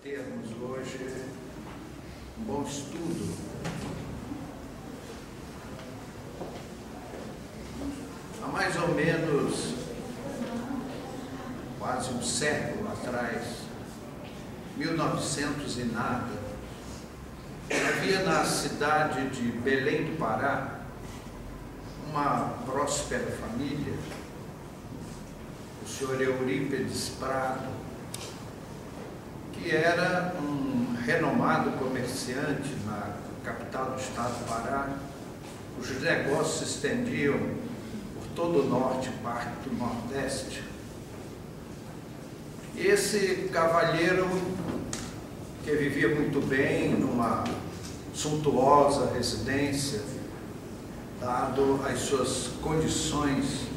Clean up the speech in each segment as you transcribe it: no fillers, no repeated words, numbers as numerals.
termos hoje um bom estudo há mais ou menos quase um século atrás, 1900 e nada, havia na cidade de Belém do Pará uma próspera família, o senhor Eurípides Prado, que era um renomado comerciante na capital do estado do Pará. Os negócios se estendiam por todo o norte e parte do nordeste. E esse cavalheiro, que vivia muito bem numa suntuosa residência, dado as suas condições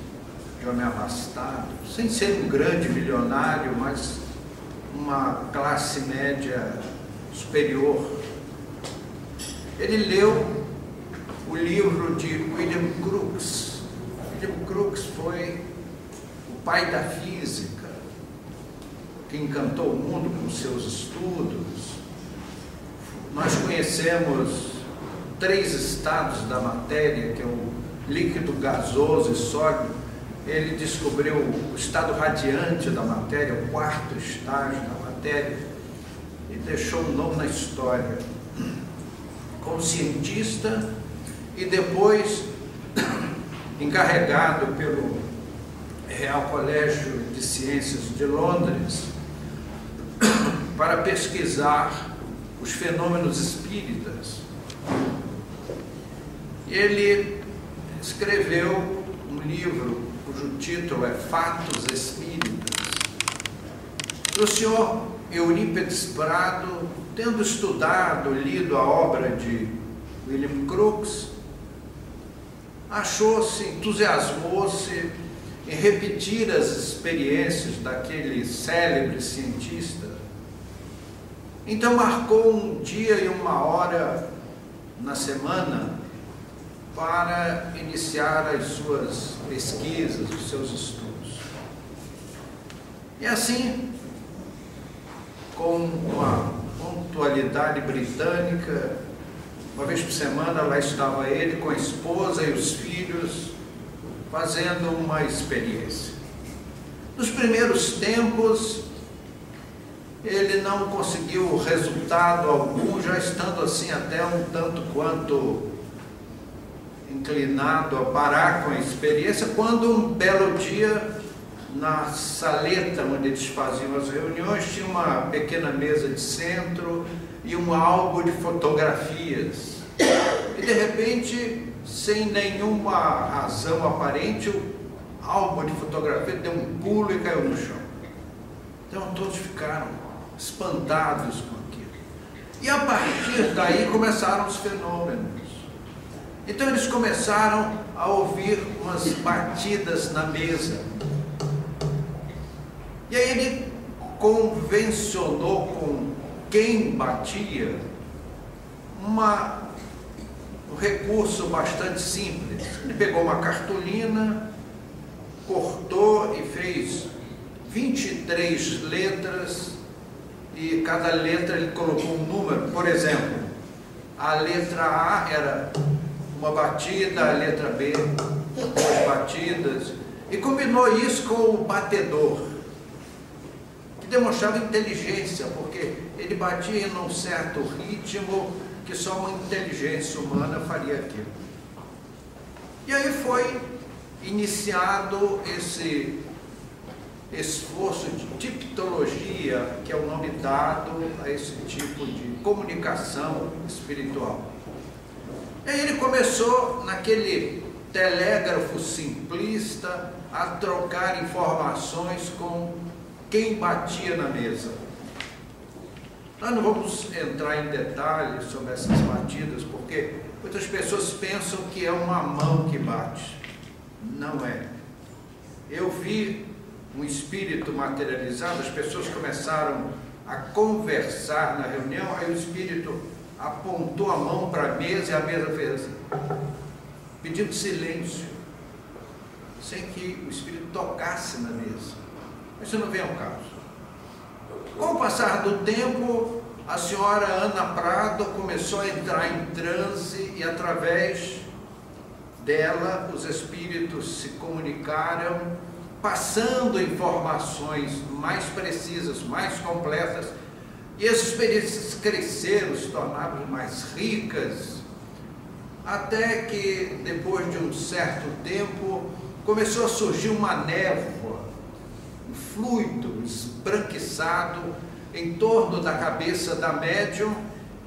de homem abastado, sem ser um grande milionário, mas uma classe média superior, ele leu o livro de William Crookes. William Crookes foi o pai da física, que encantou o mundo com seus estudos. Nós conhecemos 3 estados da matéria, que é o líquido, gasoso e sólido. Ele descobriu o estado radiante da matéria, o 4º estágio da matéria, e deixou um nome na história como cientista e depois encarregado pelo Real Colégio de Ciências de Londres para pesquisar os fenômenos espíritas. Ele escreveu um livro cujo título é Fatos Espíritas. O senhor Eurípides Prado, tendo estudado, lido a obra de William Crookes, entusiasmou-se em repetir as experiências daquele célebre cientista. Então marcou um dia e uma hora na semana para iniciar as suas pesquisas, os seus estudos. E assim, com uma pontualidade britânica, uma vez por semana lá estava ele com a esposa e os filhos fazendo uma experiência. Nos primeiros tempos, ele não conseguiu resultado algum, já estando assim até um tanto quanto inclinado a parar com a experiência, quando um belo dia, na saleta onde eles faziam as reuniões, tinha uma pequena mesa de centro e um álbum de fotografias. E de repente, sem nenhuma razão aparente, o álbum de fotografia deu um pulo e caiu no chão. Então todos ficaram espantados com aquilo. E a partir daí começaram os fenômenos. Então eles começaram a ouvir umas batidas na mesa. E aí ele convencionou com quem batia um recurso bastante simples. Ele pegou uma cartolina, cortou e fez 23 letras, e cada letra ele colocou um número. Por exemplo, a letra A era uma batida, a letra B, 2 batidas, e combinou isso com o batedor, que demonstrava inteligência, porque ele batia em um certo ritmo que só uma inteligência humana faria aquilo. E aí foi iniciado esse esforço de tipologia, que é o nome dado a esse tipo de comunicação espiritual. E aí ele começou, naquele telégrafo simplista, a trocar informações com quem batia na mesa. Nós não vamos entrar em detalhes sobre essas batidas, porque muitas pessoas pensam que é uma mão que bate. Não é. Eu vi um espírito materializado, as pessoas começaram a conversar na reunião, aí o espírito apontou a mão para a mesa e a mesa fez assim, pedindo silêncio, sem que o espírito tocasse na mesa. Isso não vem ao caso. Com o passar do tempo, a senhora Ana Prado começou a entrar em transe e, através dela, os espíritos se comunicaram, passando informações mais precisas, mais completas, e as experiências cresceram, se tornaram mais ricas, até que, depois de um certo tempo, começou a surgir uma névoa, um fluido esbranquiçado em torno da cabeça da médium,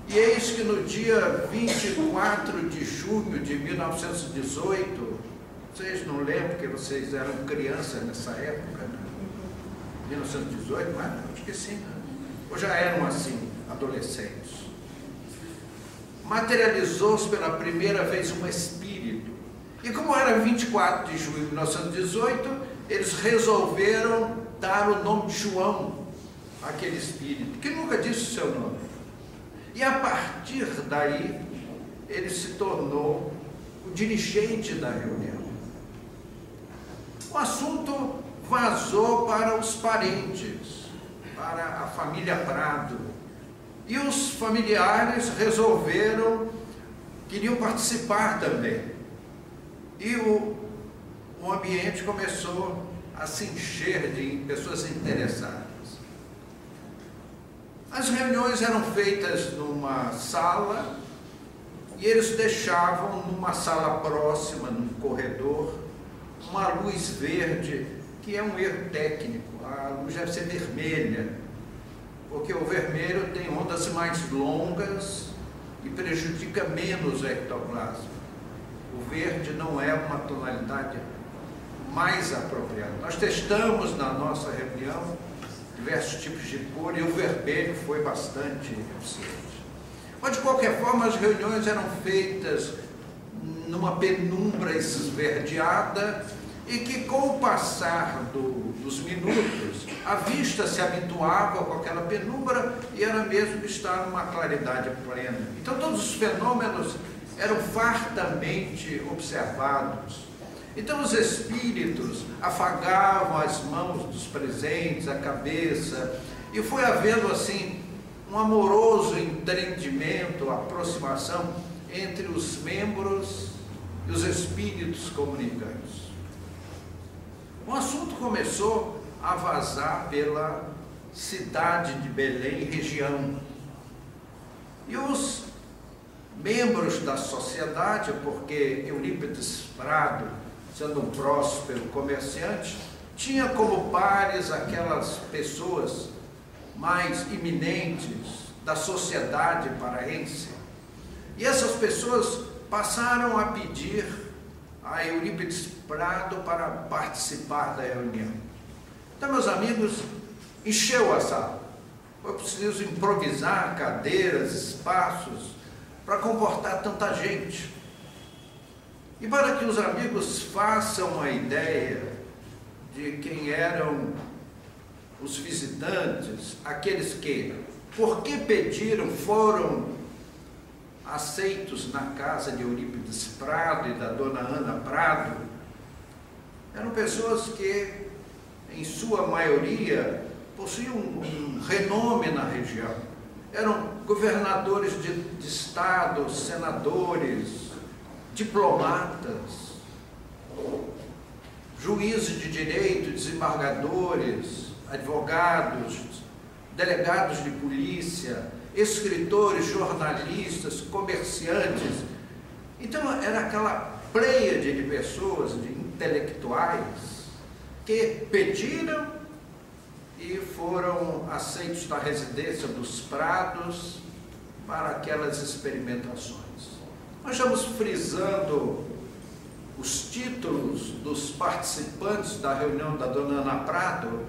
e eis que no dia 24 de junho de 1918, vocês não lembram porque vocês eram crianças nessa época, né? 1918, mas acho que sim, né? Ou já eram assim, adolescentes. Materializou-se pela primeira vez um espírito. E como era 24 de junho de 1918, eles resolveram dar o nome de João àquele espírito, que nunca disse o seu nome. E a partir daí, ele se tornou o dirigente da reunião. O assunto vazou para os parentes, para a família Prado. E os familiares queriam participar também. E o ambiente começou a se encher de pessoas interessadas. As reuniões eram feitas numa sala e eles deixavam numa sala próxima, num corredor, uma luz verde, que é um erro técnico. A luz deve ser vermelha, porque o vermelho tem ondas mais longas e prejudica menos o ectoplasma. O verde não é uma tonalidade mais apropriada. Nós testamos na nossa reunião diversos tipos de cor e o vermelho foi bastante eficiente. Mas, de qualquer forma, as reuniões eram feitas numa penumbra esverdeada e que, com o passar dos minutos, a vista se habituava com aquela penumbra e era mesmo estar numa claridade plena. Então, todos os fenômenos eram fartamente observados. Então, os espíritos afagavam as mãos dos presentes, a cabeça, e foi havendo, assim, um amoroso entendimento, aproximação entre os membros e os espíritos comunicantes. O assunto começou a vazar pela cidade de Belém, região. E os membros da sociedade, porque Eurípides Prado, sendo um próspero comerciante, tinha como pares aquelas pessoas mais iminentes da sociedade paraense. E essas pessoas passaram a pedir a Eurípides Prado para participar da reunião. Então, meus amigos, encheu a sala. Foi preciso improvisar cadeiras, espaços, para comportar tanta gente. E para que os amigos façam uma ideia de quem eram os visitantes, aqueles que, porque pediram, foram aceitos na casa de Eurípides Prado e da dona Ana Prado, eram pessoas que, em sua maioria, possuíam um renome na região. Eram governadores de estado, senadores, diplomatas, juízes de direito, desembargadores, advogados, delegados de polícia, escritores, jornalistas, comerciantes. Então, era aquela pleiade de pessoas, de intelectuais, que pediram e foram aceitos na residência dos Prados para aquelas experimentações. Nós estamos frisando os títulos dos participantes da reunião da dona Ana Prado,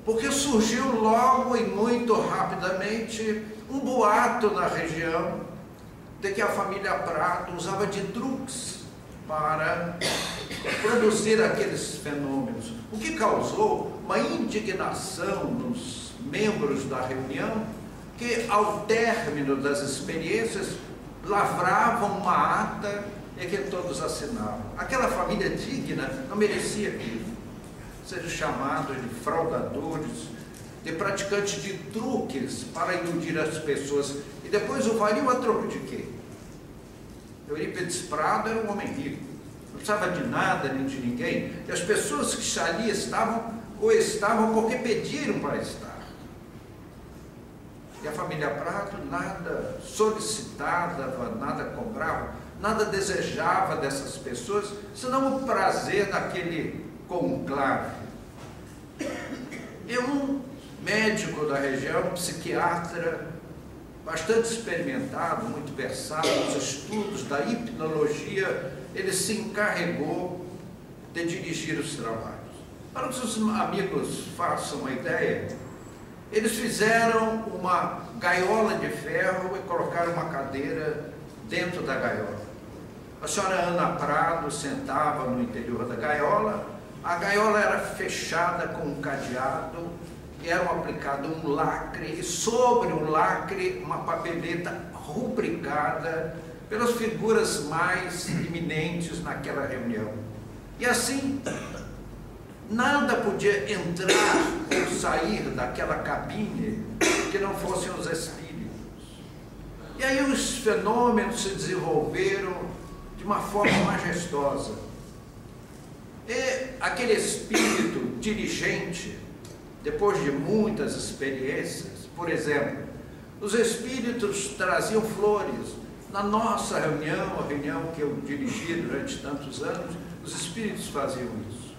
porque surgiu logo e muito rapidamente um boato na região de que a família Prado usava de truques para produzir aqueles fenômenos, o que causou uma indignação nos membros da reunião, que ao término das experiências lavravam uma ata e que todos assinavam. Aquela família digna não merecia que sejam chamados de fraudadores, de praticantes de truques para iludir as pessoas. E depois o fariam a troco de quê? Eurípides Prado era um homem rico, não precisava de nada nem de ninguém, e as pessoas que ali estavam porque pediram para estar. E a família Prado nada solicitava, nada cobrava, nada desejava dessas pessoas, senão o prazer daquele conclave. E um médico da região, psiquiatra, bastante experimentado, muito versado nos estudos da hipnologia, ele se encarregou de dirigir os trabalhos. Para que os amigos façam uma ideia, eles fizeram uma gaiola de ferro e colocaram uma cadeira dentro da gaiola. A senhora Ana Prado sentava no interior da gaiola, a gaiola era fechada com um cadeado, e era aplicado um lacre, e sobre o lacre uma papeleta rubricada pelas figuras mais eminentes naquela reunião. E assim, nada podia entrar ou sair daquela cabine que não fossem os espíritos. E aí os fenômenos se desenvolveram de uma forma majestosa. E aquele espírito dirigente, depois de muitas experiências, por exemplo, os espíritos traziam flores. Na nossa reunião, a reunião que eu dirigi durante tantos anos, os espíritos faziam isso.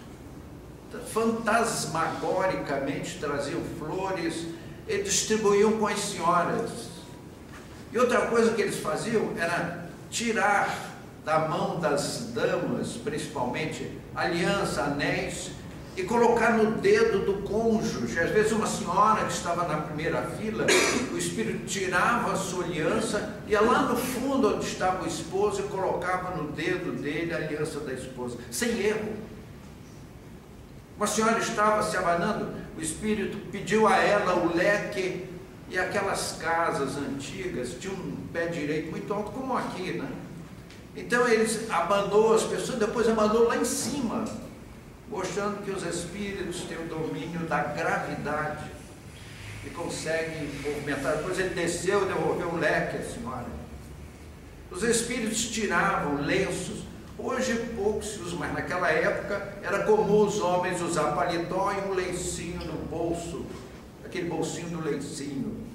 Fantasmagoricamente traziam flores e distribuíam com as senhoras. E outra coisa que eles faziam era tirar da mão das damas, principalmente, aliança, anéis, e colocar no dedo do cônjuge. Às vezes uma senhora que estava na primeira fila, o espírito tirava a sua aliança, ia lá no fundo onde estava o esposo e colocava no dedo dele a aliança da esposa, sem erro. Uma senhora estava se abanando, o espírito pediu a ela o leque, e aquelas casas antigas tinham um pé direito muito alto, como aqui, né? Então eles abanou as pessoas, depois abanou lá em cima, mostrando que os espíritos têm o domínio da gravidade e conseguem movimentar. Depois ele desceu e devolveu o leque à senhora. Os espíritos tiravam lenços. Hoje poucos se usam, mas naquela época era comum os homens usar paletó e um lencinho no bolso, aquele bolsinho do lencinho.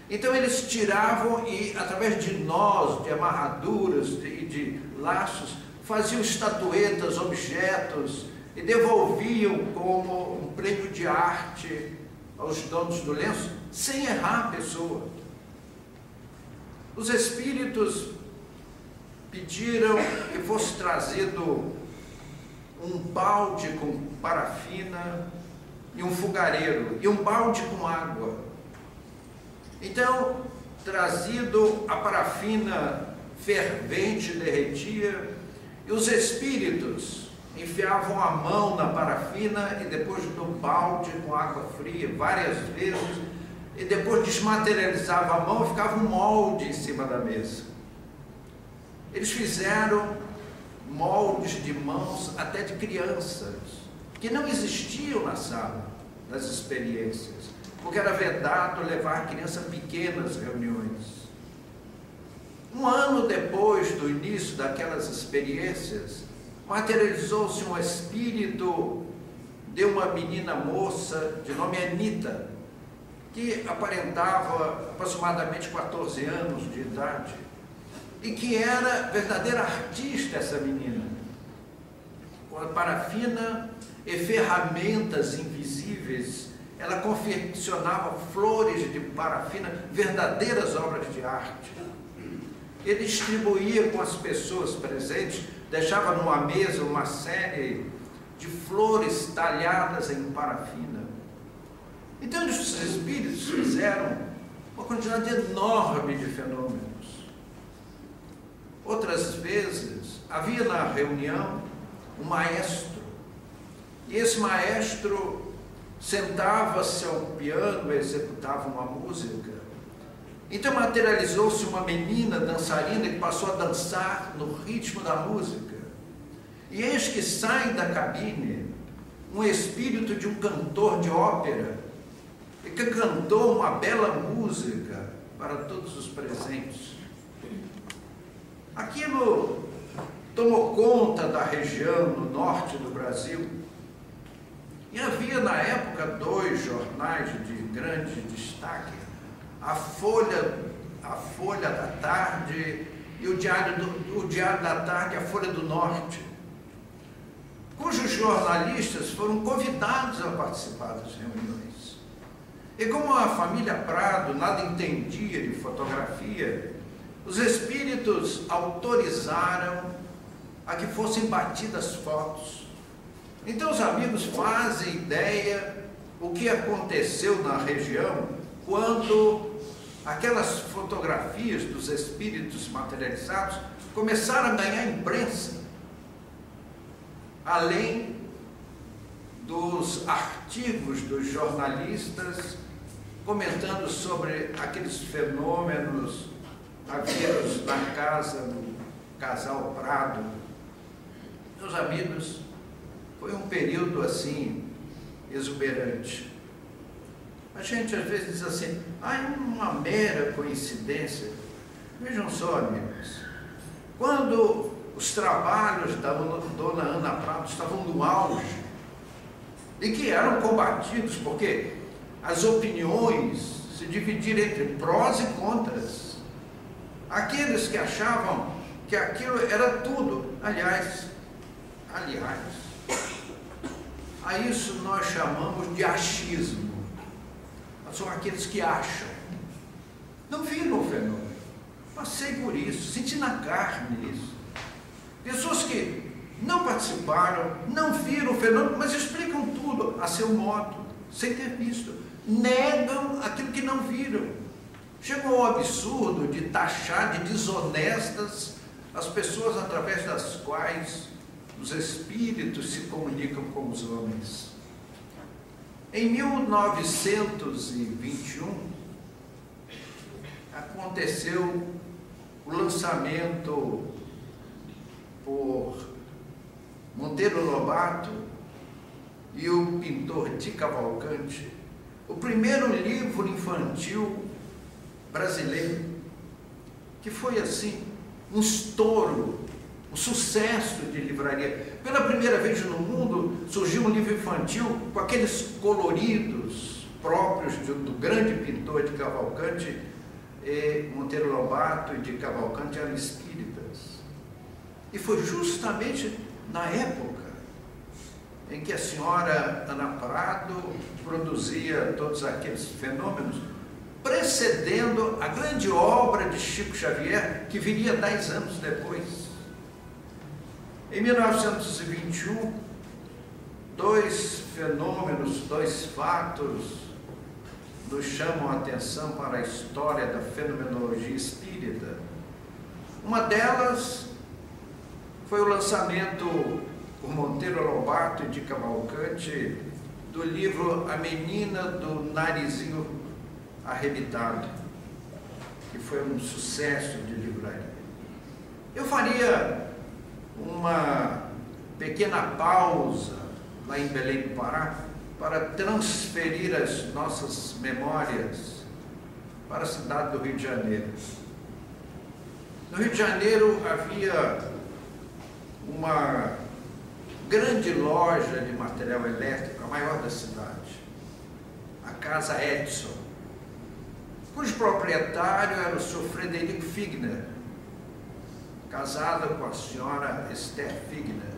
Então eles tiravam e, através de nós, de amarraduras e de laços, faziam estatuetas, objetos, e devolviam como um prêmio de arte aos donos do lenço, sem errar a pessoa. Os espíritos pediram que fosse trazido um balde com parafina e um fogareiro, e um balde com água. Então, trazido a parafina fervente, derretia, e os espíritos enfiavam a mão na parafina e depois no balde com água fria várias vezes, e depois desmaterializava a mão e ficava um molde em cima da mesa. Eles fizeram moldes de mãos até de crianças, que não existiam na sala das experiências, porque era vedado levar criança pequena às reuniões. Um ano depois do início daquelas experiências, materializou-se um espírito de uma menina moça de nome Anita, que aparentava aproximadamente 14 anos de idade, e que era verdadeira artista essa menina, com a parafina e ferramentas invisíveis. Ela confeccionava flores de parafina, verdadeiras obras de arte. Ele distribuía com as pessoas presentes, deixava numa mesa uma série de flores talhadas em parafina. Então os espíritos fizeram uma quantidade enorme de fenômenos. Outras vezes, havia na reunião um maestro, e esse maestro sentava-se ao piano e executava uma música. Então materializou-se uma menina dançarina que passou a dançar no ritmo da música. E eis que sai da cabine um espírito de um cantor de ópera, e que cantou uma bela música para todos os presentes. Aquilo tomou conta da região no norte do Brasil. E havia na época 2 jornais de grande destaque, a Folha da Tarde e o Diário da Tarde, a Folha do Norte, cujos jornalistas foram convidados a participar das reuniões. E como a família Prado nada entendia de fotografia, os espíritos autorizaram a que fossem batidas fotos. Então os amigos fazem ideia o que aconteceu na região quando aquelas fotografias dos espíritos materializados começaram a ganhar imprensa, além dos artigos dos jornalistas comentando sobre aqueles fenômenos havidos na casa do casal Prado. Meus amigos, foi um período assim exuberante. A gente às vezes diz assim, é uma mera coincidência. Vejam só, amigos, quando os trabalhos da dona Ana Prado estavam no auge e que eram combatidos, porque as opiniões se dividiram entre prós e contras. Aqueles que achavam que aquilo era tudo, aliás, a isso nós chamamos de achismo. São aqueles que acham, não viram o fenômeno, passei por isso, senti na carne isso. Pessoas que não participaram, não viram o fenômeno, mas explicam tudo a seu modo, sem ter visto, negam aquilo que não viram. Chegou ao absurdo de taxar de desonestas as pessoas através das quais os espíritos se comunicam com os homens. Em 1921, aconteceu o lançamento por Monteiro Lobato e o pintor Di Cavalcanti, o primeiro livro infantil brasileiro, que foi assim, um estouro, um sucesso de livraria. Pela primeira vez no mundo surgiu um livro infantil com aqueles coloridos próprios do grande pintor Di Cavalcanti. Monteiro Lobato e Di Cavalcanti eram espíritas. E foi justamente na época em que a senhora Ana Prado produzia todos aqueles fenômenos, precedendo a grande obra de Chico Xavier, que viria 10 anos depois. Em 1921, 2 fenômenos, 2 fatos nos chamam a atenção para a história da fenomenologia espírita. Uma delas foi o lançamento por Monteiro Lobato e Di Cavalcanti do livro A Menina do Narizinho Arrebitado, que foi um sucesso de livraria. Eu faria uma pequena pausa lá em Belém do Pará para transferir as nossas memórias para a cidade do Rio de Janeiro. No Rio de Janeiro havia uma grande loja de material elétrico, a maior da cidade, a Casa Edson, cujo proprietário era o Sr. Frederico Figner, casado com a senhora Esther Figner.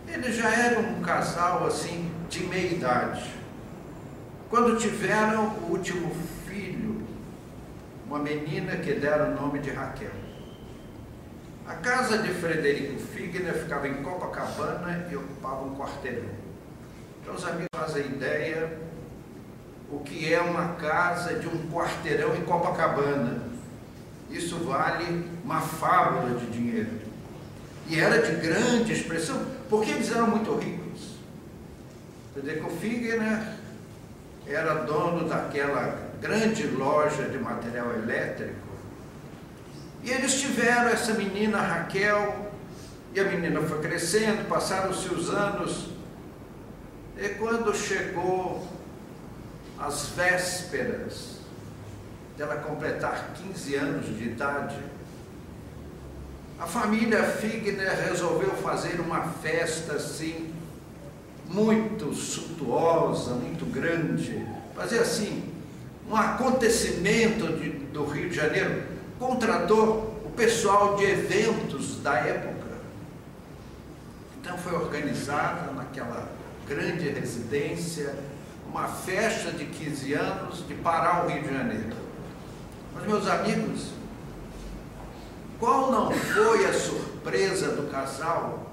Eles já eram um casal assim de meia idade. Quando tiveram o último filho, uma menina que deram o nome de Raquel. A casa de Frederico Figner ficava em Copacabana e ocupava um quarteirão. Então os amigos fazem ideia o que é uma casa de um quarteirão em Copacabana. Isso vale uma fábula de dinheiro. E era de grande expressão, porque eles eram muito ricos. Frederico Figner era dono daquela grande loja de material elétrico. E eles tiveram essa menina Raquel, e a menina foi crescendo, passaram-se os anos, e quando chegou às vésperas dela completar 15 anos de idade, a família Figner resolveu fazer uma festa assim, muito suntuosa, muito grande, fazer assim, um acontecimento do Rio de Janeiro. Contratou o pessoal de eventos da época. Então foi organizada naquela grande residência uma festa de 15 anos de Pará, o Rio de Janeiro. Mas, meus amigos, qual não foi a surpresa do casal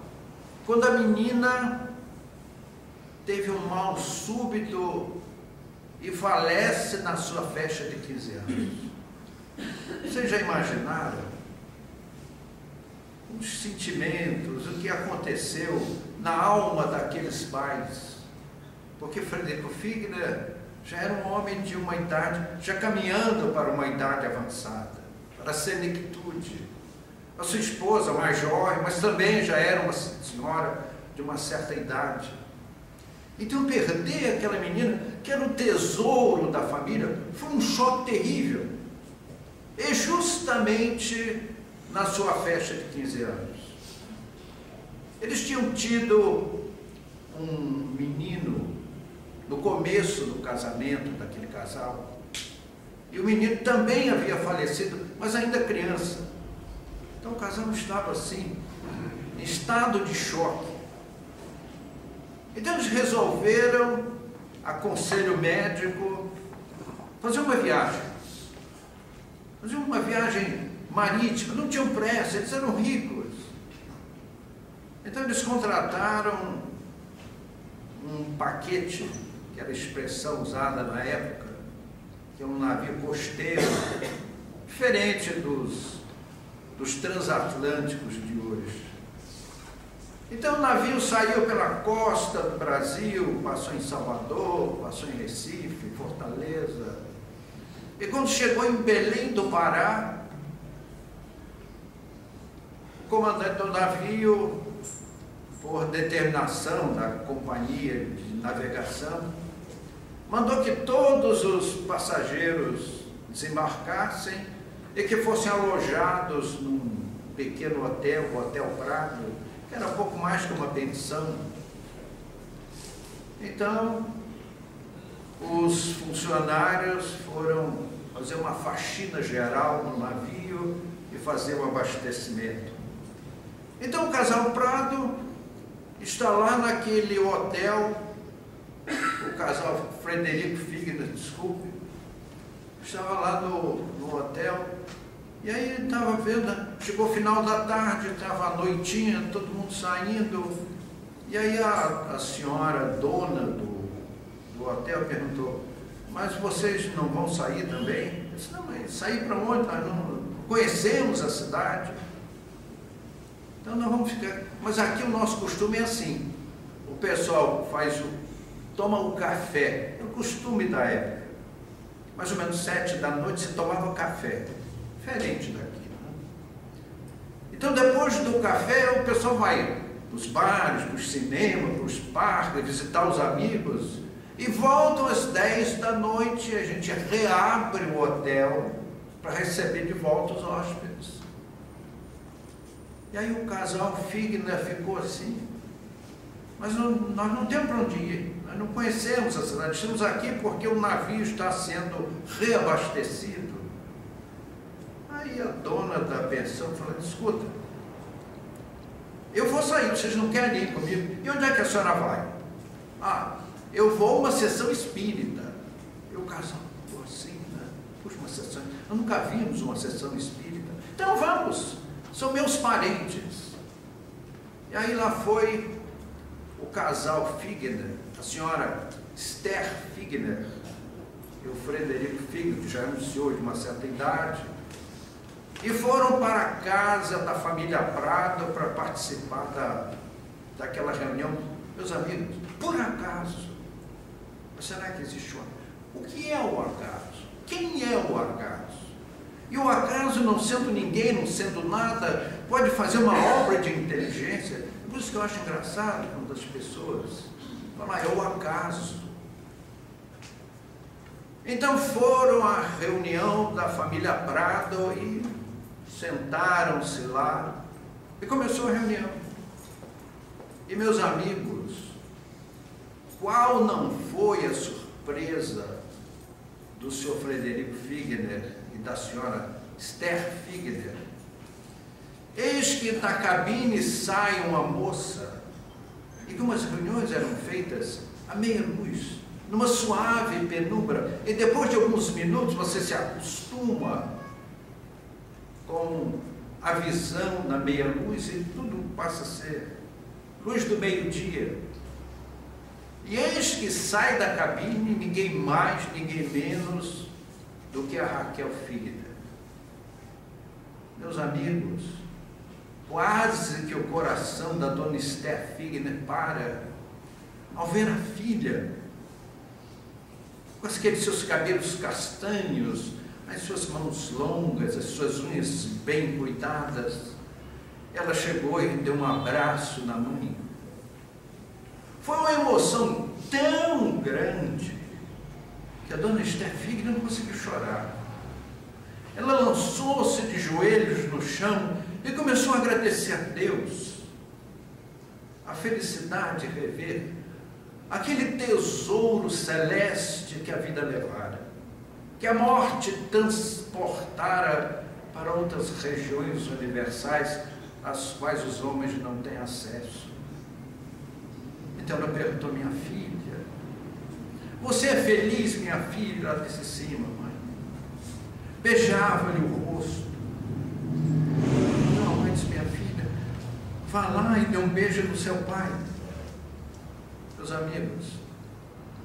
quando a menina teve um mal súbito e falece na sua festa de 15 anos? Vocês já imaginaram os sentimentos, o que aconteceu na alma daqueles pais? Porque Frederico Figner já era um homem de uma idade, já caminhando para uma idade avançada, para a senectude. A sua esposa, mais jovem, mas também já era uma senhora de uma certa idade. Então perder aquela menina, que era o tesouro da família, foi um choque terrível. E justamente na sua festa de 15 anos. Eles tinham tido um menino no começo do casamento daquele casal. E o menino também havia falecido, mas ainda criança. Então o casal estava assim, em estado de choque. Então eles resolveram, a conselho médico, fazer uma viagem. Fazer uma viagem marítima. Não tinham pressa, eles eram ricos. Então eles contrataram um paquete, que era a expressão usada na época, que é um navio costeiro, diferente dos transatlânticos de hoje. Então o navio saiu pela costa do Brasil, passou em Salvador, passou em Recife, Fortaleza. E quando chegou em Belém do Pará, o comandante do navio, por determinação da companhia de navegação, mandou que todos os passageiros desembarcassem e que fossem alojados num pequeno hotel, o Hotel Prado, que era pouco mais que uma pensão. Então, os funcionários foram fazer uma faxina geral no navio e fazer o abastecimento. Então o casal Prado está lá naquele hotel, o casal Frederico Figner, desculpe, estava lá no hotel, e aí ele estava vendo, chegou o final da tarde, estava a noitinha, todo mundo saindo, e aí a senhora dona do hotel perguntou: mas vocês não vão sair também? Eu disse: não, mas sair para onde? Nós não conhecemos a cidade. Então nós vamos ficar. Mas aqui o nosso costume é assim: o pessoal toma o café, é o costume da época. Mais ou menos 7 da noite se tomava café, diferente daqui, né? Então depois do café o pessoal vai para os bares, para os cinemas, para os parques, visitar os amigos, e voltam às 10 da noite, a gente reabre o hotel para receber de volta os hóspedes. E aí o casal Figner ficou assim: mas nós não temos para onde ir, nós não conhecemos a cidade, estamos aqui porque o navio está sendo reabastecido. Aí a dona da pensão falou: escuta, eu vou sair, vocês não querem ir comigo? E onde é que a senhora vai? Ah, eu vou a uma sessão espírita. E o casal ficou assim, né? Puxa, uma sessão, nós nunca vimos uma sessão espírita. Então vamos, são meus parentes. E aí lá foi o casal Figner, a senhora Esther Figner e o Frederico Figner, que já era um senhor de uma certa idade, e foram para a casa da família Prado para participar daquela reunião. Meus amigos, por acaso, será que existe o que é o acaso? Quem é o acaso? E o acaso, não sendo ninguém, não sendo nada, pode fazer uma obra de inteligência. Por isso que eu acho engraçado quando as pessoas falam: é o acaso. Então foram à reunião da família Prado e sentaram-se lá e começou a reunião. E meus amigos, qual não foi a surpresa do senhor Frederico Figner e da senhora Esther Figner? Eis que da cabine sai uma moça, e como as reuniões eram feitas à meia luz, numa suave penumbra, e depois de alguns minutos você se acostuma com a visão na meia luz e tudo passa a ser luz do meio-dia. E eis que sai da cabine ninguém mais, ninguém menos do que a Raquel Figner. Meus amigos, quase que o coração da dona Esther Figner para ao ver a filha, com aqueles seus cabelos castanhos, as suas mãos longas, as suas unhas bem cuidadas. Ela chegou e deu um abraço na mãe. Foi uma emoção tão grande que a dona Esther Figner não conseguiu chorar. Ela lançou-se de joelhos no chão e começou a agradecer a Deus a felicidade de rever aquele tesouro celeste que a vida levara, que a morte transportara para outras regiões universais às quais os homens não têm acesso. Então ela perguntou: minha filha, você é feliz, minha filha? Ela disse: sim, mamãe. Beijava-lhe o rosto. Não, mãe, disse: minha filha, vá lá e dê um beijo no seu pai. Meus amigos,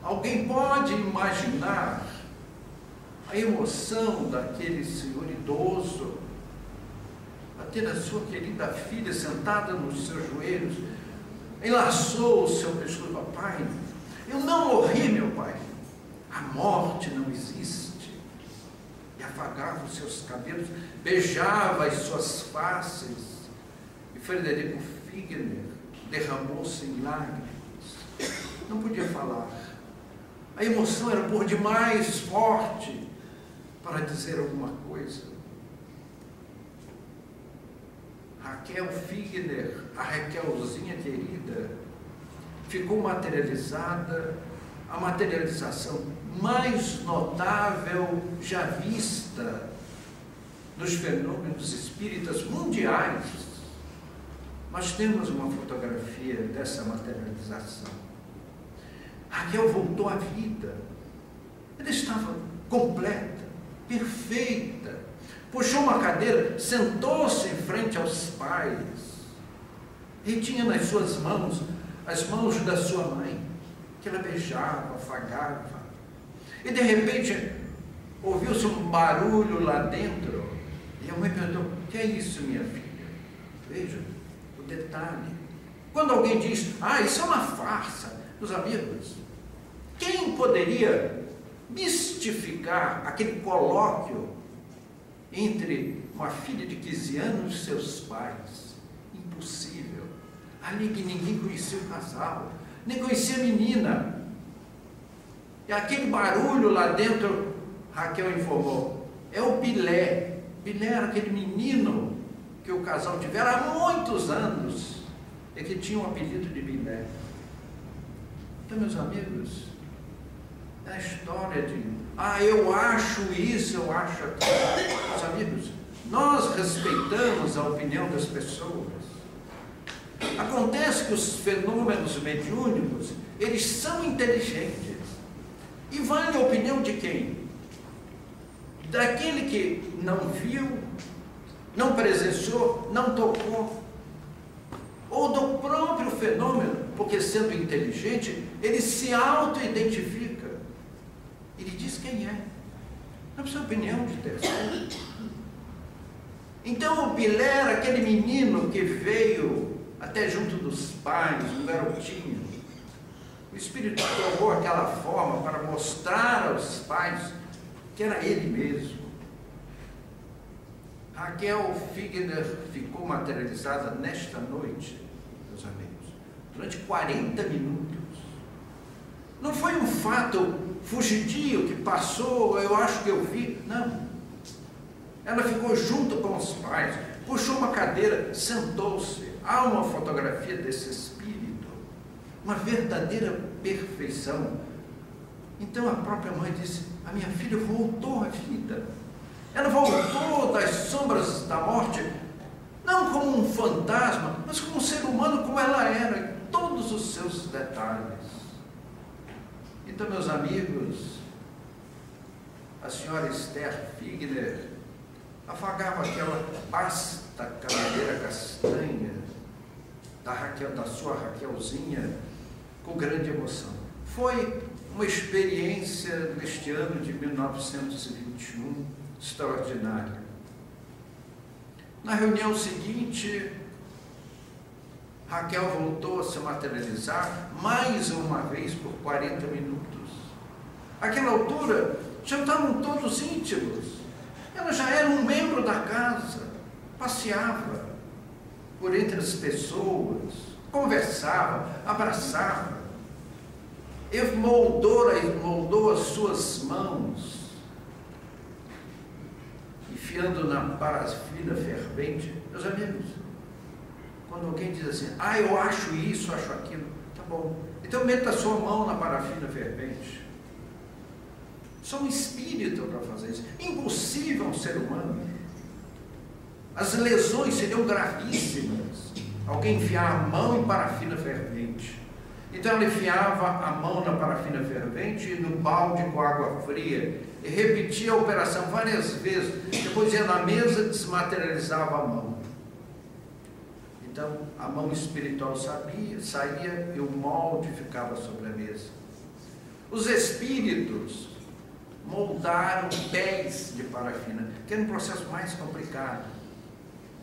alguém pode imaginar a emoção daquele senhor idoso a ter a sua querida filha sentada nos seus joelhos, enlaçou o seu pescoço: papai, eu não morri, meu pai, a morte não existe. E afagava os seus cabelos, beijava as suas faces, e Frederico Figner derramou-se em lágrimas. Não podia falar. A emoção era por demais forte para dizer alguma coisa. Raquel Figner, a Raquelzinha querida, ficou materializada, a materialização mais notável já vista nos fenômenos espíritas mundiais. Nós temos uma fotografia dessa materialização. Raquel voltou à vida. Ela estava completa, perfeita. Puxou uma cadeira, sentou-se em frente aos pais e tinha nas suas mãos as mãos da sua mãe, que ela beijava, afagava. E de repente ouviu-se um barulho lá dentro e a mãe perguntou: o que é isso, minha filha? Veja o detalhe. Quando alguém diz: ah, isso é uma farsa, meus amigos, quem poderia mistificar aquele colóquio entre uma filha de 15 anos e seus pais? Impossível. Ali que ninguém conhecia o casal, nem conhecia a menina. E aquele barulho lá dentro, Raquel informou: é o Bilé. Bilé era aquele menino que o casal tivera há muitos anos e que tinha o apelido de Bilé. Então, meus amigos, é a história de: ah, eu acho isso, eu acho aquilo. Meus amigos, nós respeitamos a opinião das pessoas. Acontece que os fenômenos mediúnicos, eles são inteligentes. E vale a opinião de quem? Daquele que não viu, não presenciou, não tocou. Ou do próprio fenômeno, porque sendo inteligente, ele se auto-identifica. Ele diz quem é. Não precisa de opinião de terceiro. Então o Bilé era aquele menino que veio até junto dos pais, um garotinho. O Espírito tomou aquela forma para mostrar aos pais que era ele mesmo. Raquel Figner ficou materializada nesta noite, amigos, durante 40 minutos. Não foi um fato fugidio que passou, eu acho que eu vi. Não. Ela ficou junto com os pais, puxou uma cadeira, sentou-se. Há uma fotografia desse espírito, uma verdadeira perfeição. Então a própria mãe disse: a minha filha voltou à vida. Ela voltou das sombras da morte, não como um fantasma, mas como um ser humano, como ela era, em todos os seus detalhes. Então, meus amigos, a senhora Esther Figner afagava aquela vasta cadeira castanha da sua Raquelzinha com grande emoção. Foi uma experiência neste ano de 1921 extraordinária. Na reunião seguinte, Raquel voltou a se materializar mais uma vez por 40 minutos. Àquela altura, já estavam todos íntimos. Ela já era um membro da casa, passeava por entre as pessoas, conversava, abraçava, moldou as suas mãos, enfiando na parafina fervente. Meus amigos, quando alguém diz assim: ah, eu acho isso, acho aquilo, tá bom, então meta a sua mão na parafina fervente. Só um espírito para fazer isso. Impossível um ser humano. As lesões seriam gravíssimas. Alguém enfiar a mão em parafina fervente. Então ela enfiava a mão na parafina fervente e no balde com água fria e repetia a operação várias vezes. Depois ia na mesa e desmaterializava a mão. Então a mão espiritual saía e o molde ficava sobre a mesa. Os espíritos moldaram pés de parafina, que era um processo mais complicado.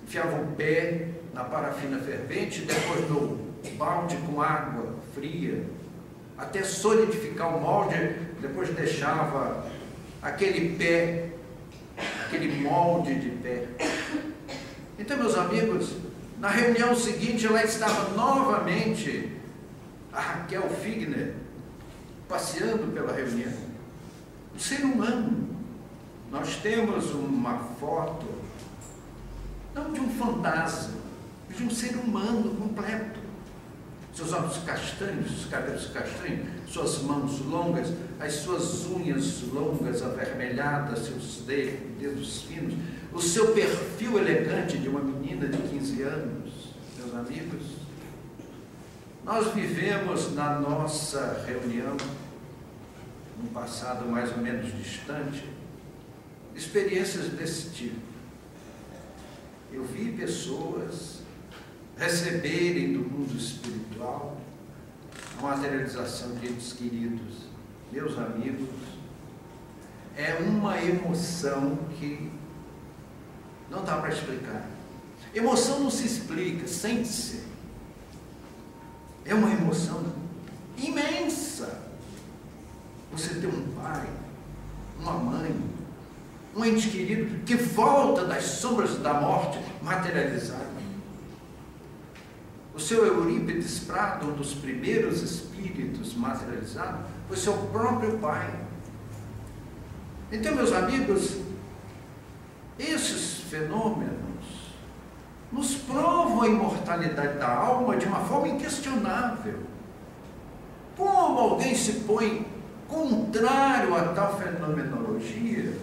Enfiavam o pé na parafina fervente, depois no balde com água fria, até solidificar o molde, depois deixava aquele pé, aquele molde de pé. Então, meus amigos, na reunião seguinte, lá estava novamente a Raquel Figner, passeando pela reunião. O ser humano. Nós temos uma foto, não de um fantasma, mas de um ser humano completo. Seus olhos castanhos, cabelos castanhos, suas mãos longas, as suas unhas longas avermelhadas, seus dedos finos, o seu perfil elegante de uma menina de 15 anos. Meus amigos, nós vivemos na nossa reunião, num passado mais ou menos distante, experiências desse tipo. Eu vi pessoas receberem do mundo espiritual a materialização de entes queridos. Meus amigos, é uma emoção que não dá para explicar. Emoção não se explica, sente-se. É uma emoção imensa. Você tem um pai, uma mãe, um ente querido que volta das sombras da morte materializado. O seu Eurípides Prado, um dos primeiros espíritos materializados, foi seu próprio pai. Então, meus amigos, esses fenômenos nos provam a imortalidade da alma de uma forma inquestionável. Como alguém se põe contrário a tal fenomenologia,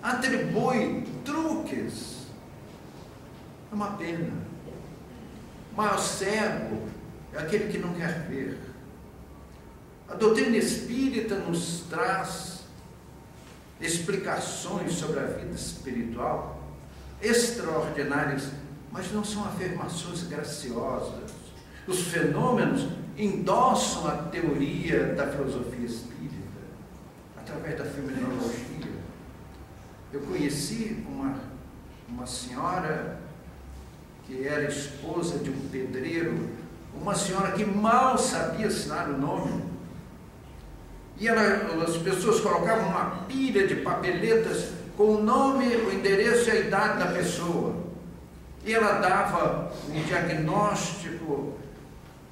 atribui truques, é uma pena. O maior cego é aquele que não quer ver. A doutrina espírita nos traz explicações sobre a vida espiritual extraordinárias, mas não são afirmações graciosas. Os fenômenos endossam a teoria da filosofia espírita através da fenomenologia. Eu conheci uma senhora que era esposa de um pedreiro, uma senhora que mal sabia assinar o nome, e as pessoas colocavam uma pilha de papeletas com o nome, o endereço e a idade da pessoa, e ela dava um diagnóstico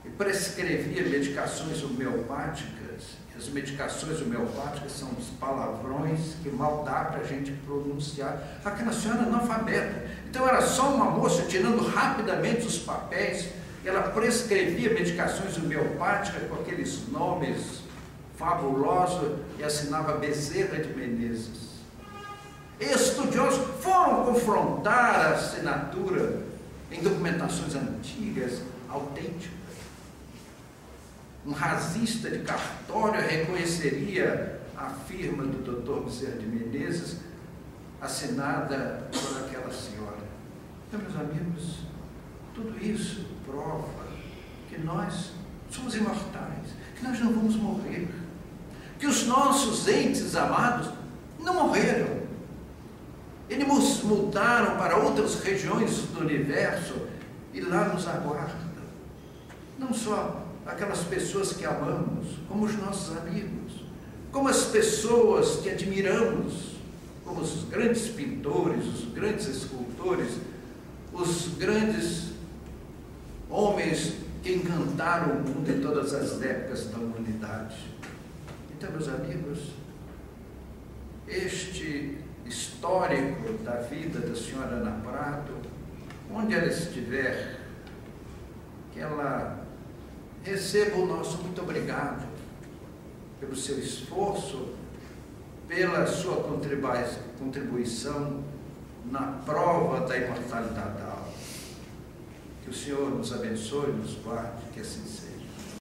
e prescrevia medicações homeopáticas As medicações homeopáticas são os palavrões que mal dá para a gente pronunciar. Aquela senhora analfabeta. Então era só uma moça tirando rapidamente os papéis, e ela prescrevia medicações homeopáticas com aqueles nomes fabulosos e assinava Bezerra de Menezes. Estudiosos foram confrontar a assinatura em documentações antigas, autênticas. Um rasista de cartório reconheceria a firma do Dr. Bezerra de Menezes, assinada por aquela senhora. Então, meus amigos, tudo isso prova que nós somos imortais, que nós não vamos morrer, que os nossos entes amados não morreram. Eles mudaram para outras regiões do universo e lá nos aguardam. Não só aquelas pessoas que amamos, como os nossos amigos, como as pessoas que admiramos, como os grandes pintores, os grandes escultores, os grandes homens que encantaram o mundo em todas as épocas da humanidade. Então, meus amigos, este histórico da vida da senhora Ana Prado, onde ela estiver, que ela receba o nosso muito obrigado pelo seu esforço, pela sua contribuição na prova da imortalidade da alma. Que o Senhor nos abençoe e nos guarde, que assim seja.